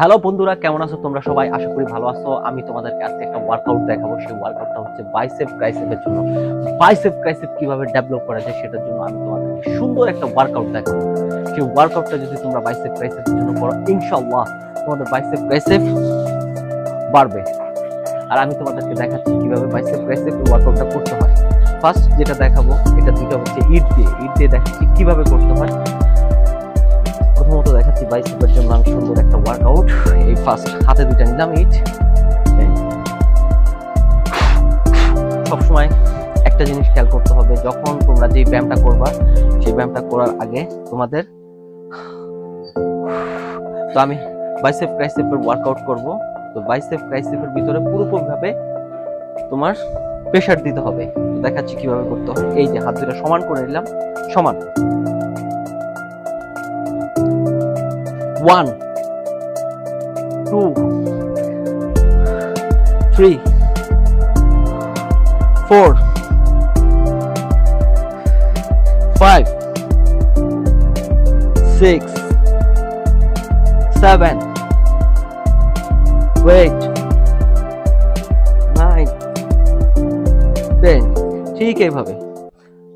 Hello বন্ধুরা, কেমন আছো তোমরা সবাই? আশা করি ভালো আছো। আমি তোমাদেরকে আজকে একটা ওয়ার্কআউট দেখাবো। সেই ওয়ার্কআউটটা হচ্ছে বাইসেপ ট্রাইসেপের জন্য। বাইসেপ ট্রাইসেপ কিভাবে ডেভেলপ করা যায় সেটার জন্য আমি তোমাদেরকে সুন্দর একটা ওয়ার্কআউট দেখাবো। সেই ওয়ার্কআউটটা যদি তোমরা বাইসেপ ট্রাইসেপের জন্য করো, ইনশাআল্লাহ তোমাদের বাইসেপ ট্রাইসেপ বাড়বে। আর আমি তোমাদেরকে দেখাচ্ছি কিভাবে বাইসেপ ট্রাইসেপ ওয়ার্কআউটটা করতে হয়। ফার্স্ট যেটা দেখাবো, এটা দুটো হচ্ছে ইট দিয়ে দেখাচ্ছি কিভাবে করতে হয়। প্রথমত দেখাচ্ছি বাইসেপের জন্য আমি সুন্দর একটা ওয়ার্কআউট। এই ফার্স্ট হাতে দুইটা নিলাম ইট। সবসময় একটা জিনিস খেয়াল করতে হবে, যখন তোমরা যে ব্যায়ামটা করবা সেই ব্যায়ামটা করার আগে তোমাদের তো আমি বাইসেপ ট্রাইসেপের ওয়ার্কআউট করব। তো বাইসেপ ট্রাইসেপের ভিতরে পুরোপুরিভাবে তোমার প্রেসার দিতে হবে। তো দেখাচ্ছি কিভাবে করতে হয়। এই যে হাত দুটো সমান করে নিলাম, সমান। 1 2 3 4 5 6 7 8 9 10। ঠিক এইভাবে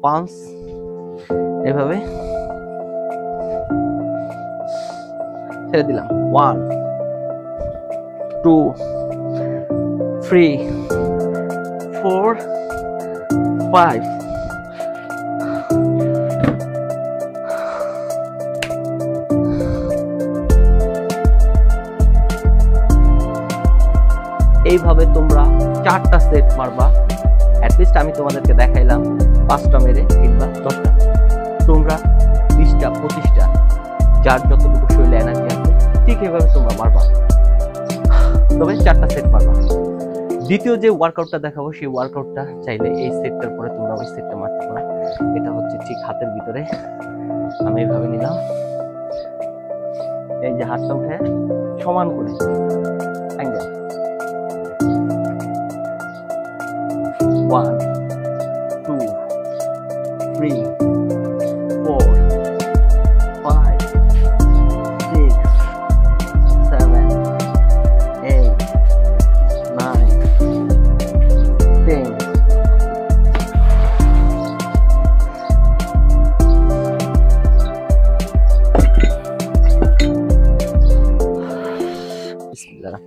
পাঁচ এভাবে ছেড়ে দিলাম। 1 2 3 4 5 এইভাবে তোমরা 4টা সেট মারবা। অ্যাটলিস্ট আমি তোমাদেরকে দেখাইলাম 5টা মেরে কিংবা 10টা, তোমরা 20টা 25টা, যার যতটুকু শরীরে এনার্জি আছে ঠিক এভাবে তোমরা মারবা। তবে 4টা সেট মারবা। দ্বিতীয় যে ওয়ার্কআউটটা দেখাবো সেই ওয়ার্কআউটটা চাইলে এই সেটটার পরে তোমরা ওই সেটটা মারতে পারো। এটা হচ্ছে ঠিক হাতের ভিতরে আমি এইভাবে নিলাম। এই যে হাতটা উঠে সমান করে অ্যাঙ্গেল 1 2 3 4 5 6 7 8 9 10। বিসমিল্লাহ।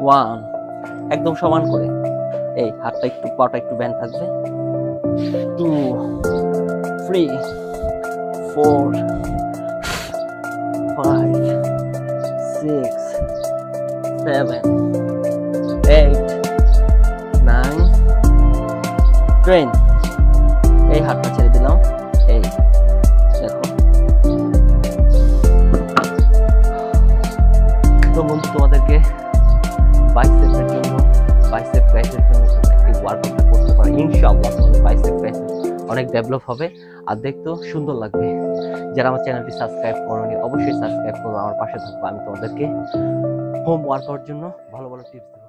1 একদম সমান করে, এই হাতটা একটু পাটা একটু ব্যান্ড থাকবে। 2 3 4 5 6 7 8 9 10। এই হাতটা ছেড়ে দিলাম। এই দেখো তো বন্ধু, তোমাদেরকে বাইসেপের জন্য বাইসেপ ট্রাইসেপের জন্য একটি ওয়ার্কআউট করতে পারো। ইনশাআল্লাহ তোমাদের বাইসেপ ট্রাইসেপ অনেক ডেভেলপ হবে আর দেখতেও সুন্দর লাগবে। যারা আমার চ্যানেলটি সাবস্ক্রাইব করোনি অবশ্যই সাবস্ক্রাইব করো, আমার পাশে থাকবো। আমি তোমাদেরকে হোম ওয়ার্কআউটের জন্য ভালো ভালো টিপস দেব।